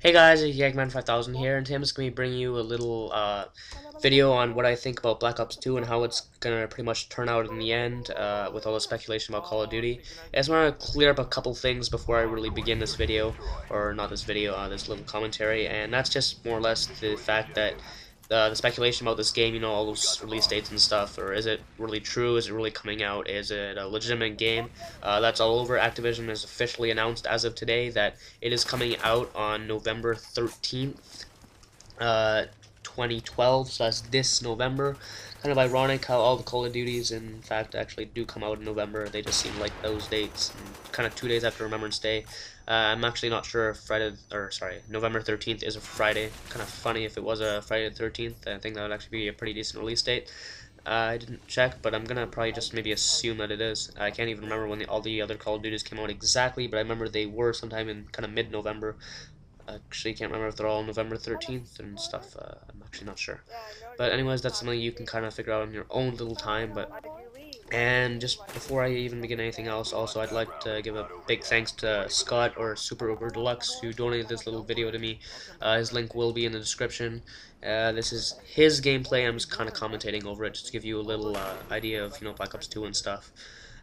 Hey guys, it's Yagman5000 here, and today I'm just going to be bringing you a little video on what I think about Black Ops 2 and how it's going to pretty much turn out in the end with all the speculation about Call of Duty. I just want to clear up a couple things before I really begin this video, or not this video, this little commentary, and that's just more or less the fact that the speculation about this game, all those release dates and stuff, or is it really true? Is it really coming out? Is it a legitimate game? That's all over. Activision has officially announced as of today that it is coming out on November 13th, 2012, so that's this November. Kind of ironic how all the Call of Duties, in fact, actually do come out in November. They just seem like those dates, kind of 2 days after Remembrance Day. I'm actually not sure if November 13th is a Friday. Kind of funny if it was a Friday the 13th. I think that would actually be a pretty decent release date. I didn't check, but I'm gonna probably just maybe assume that it is. I can't even remember when all the other Call of Duties came out exactly, but I remember they were sometime in kind of mid-November. Actually, can't remember if they're all November 13th and stuff. I'm actually not sure. But anyways, that's something you can kind of figure out on your own little time. And just before I even begin anything else, also I'd like to give a big thanks to Scott or SuperUberDeluxe who donated this little video to me. His link will be in the description. This is his gameplay. I'm just kind of commentating over it just to give you a little idea of Black Ops 2 and stuff.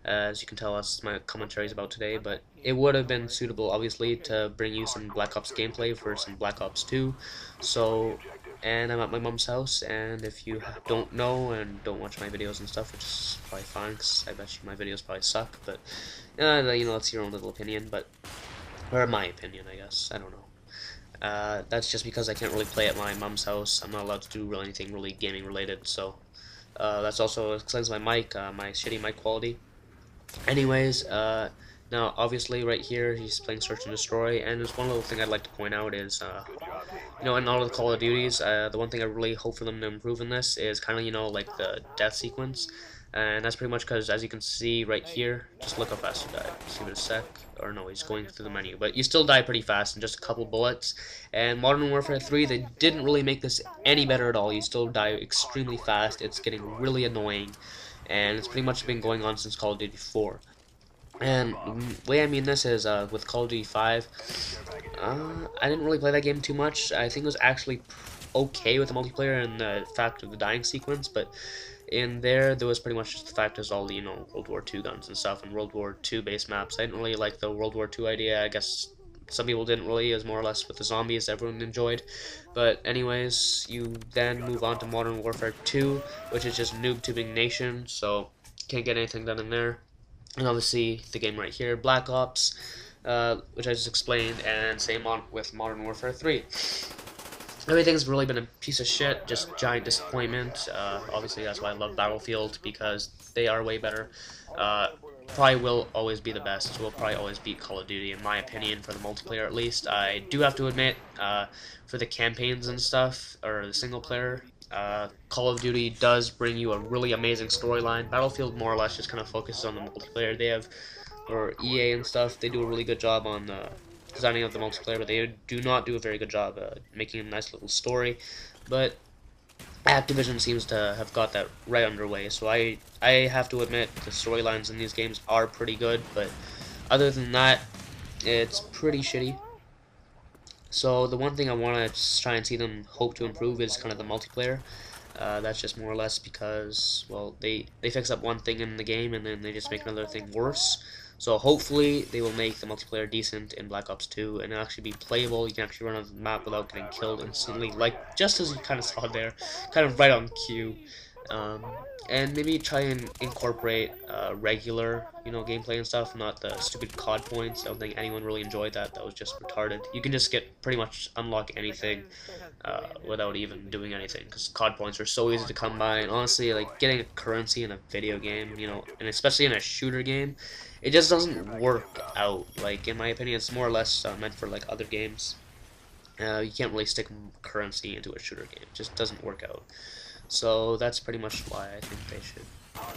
As you can tell, that's my commentaries about today, but it would have been suitable, obviously, to bring you some Black Ops gameplay for some Black Ops 2. So, and I'm at my mom's house, and if you don't know and don't watch my videos and stuff, which is probably fine, because I bet you my videos probably suck, but, that's your own little opinion, or my opinion, I guess, I don't know. That's just because I can't really play at my mom's house. I'm not allowed to do anything really gaming related, so that's also explains my mic, my shitty mic quality. Anyways, now obviously right here he's playing Search and Destroy, and there's one little thing I'd like to point out is, in all of the Call of Duties, the one thing I really hope for them to improve in this is kind of, like the death sequence, and that's pretty much because, as you can see right here, just look how fast you die. Just give it a sec, or no, he's going through the menu, but you still die pretty fast in just a couple bullets, and Modern Warfare 3, they didn't really make this any better at all. You still die extremely fast. It's getting really annoying. And it's pretty much been going on since Call of Duty 4. And the way I mean this is with Call of Duty 5, I didn't really play that game too much. I think it was actually okay with the multiplayer and the fact of the dying sequence, but in there was pretty much just the fact is all the World War II guns and stuff and World War II base maps. I didn't really like the World War II idea. I guess some people didn't really, as more or less with the zombies everyone enjoyed. But anyways, you then move on to Modern Warfare 2, which is just noob tubing nation, so can't get anything done in there. And obviously the game right here, Black Ops, which I just explained, and same on with Modern Warfare 3. Everything's really been a piece of shit, just giant disappointment. Obviously that's why I love Battlefield, because they are way better. Probably will always be the best. Will probably always beat Call of Duty, in my opinion, for the multiplayer at least. I do have to admit, for the campaigns and stuff, or the single player, Call of Duty does bring you a really amazing storyline. Battlefield more or less just kind of focuses on the multiplayer. They have, or EA and stuff, they do a really good job on designing of the multiplayer, but they do not do a very good job making a nice little story. But Activision seems to have got that right underway, so I have to admit the storylines in these games are pretty good, but other than that, it's pretty shitty. So the one thing I want to try and see them hope to improve is kind of the multiplayer. That's just more or less because, well, they fix up one thing in the game and then they just make another thing worse. So hopefully they will make the multiplayer decent in Black Ops 2 and actually be playable. You can actually run on the map without getting killed instantly, like just as you kind of saw there, kind of right on cue. And maybe try and incorporate regular, gameplay and stuff, not the stupid COD points. I don't think anyone really enjoyed that. That was just retarded. You can just get pretty much unlock anything without even doing anything, because COD points are so easy to come by. And honestly, like getting a currency in a video game, and especially in a shooter game, it just doesn't work out. Like in my opinion, it's more or less meant for like other games. You can't really stick currency into a shooter game. It just doesn't work out. So that's pretty much why I think they should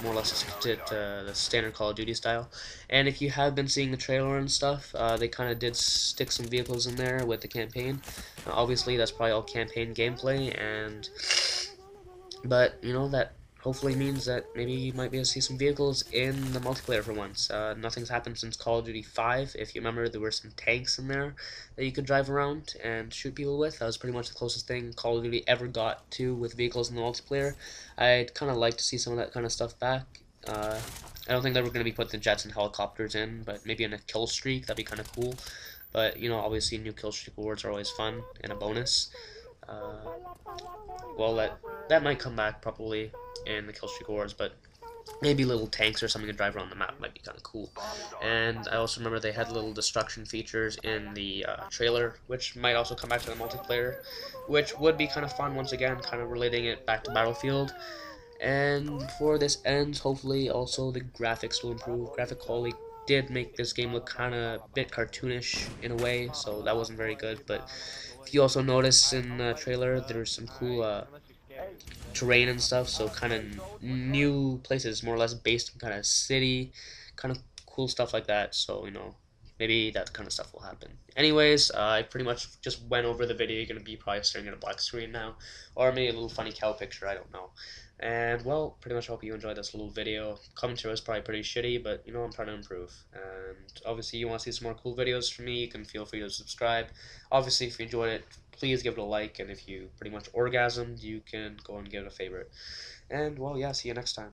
more or less stick to the standard Call of Duty style. And if you have been seeing the trailer and stuff, they kind of did stick some vehicles in there with the campaign. Obviously, that's probably all campaign gameplay, but that hopefully means that maybe you might be able to see some vehicles in the multiplayer for once. Nothing's happened since Call of Duty 5. If you remember, there were some tanks in there that you could drive around and shoot people with. That was pretty much the closest thing Call of Duty ever got to with vehicles in the multiplayer. I'd kind of like to see some of that kind of stuff back. I don't think that we're going to be putting the jets and helicopters in, but maybe in a kill streak, that'd be kind of cool. But, you know, obviously new kill streak awards are always fun and a bonus. Uh, well, that might come back probably in the Killstreak Wars, but maybe little tanks or something to drive around the map might be kind of cool. And I also remember they had little destruction features in the trailer, which might also come back to the multiplayer, which would be kind of fun once again, kind of relating it back to Battlefield. And before this ends, hopefully also the graphics will improve. Graphic quality did make this game look kind of a bit cartoonish in a way, so that wasn't very good. But if you also notice in the trailer, there's some cool terrain and stuff, so kind of new places, more or less based in kind of city, kind of cool stuff like that. So, you know, maybe that kind of stuff will happen. Anyways, I pretty much just went over the video. You're going to be probably staring at a black screen now, or maybe a little funny cow picture, I don't know. And, well, pretty much hope you enjoyed this little video. Commentary was probably pretty shitty, but, you know, I'm trying to improve. And, obviously, you want to see some more cool videos from me, you can feel free to subscribe. Obviously, if you enjoyed it, please give it a like, and if you pretty much orgasmed, you can go and give it a favorite. And, well, yeah, see you next time.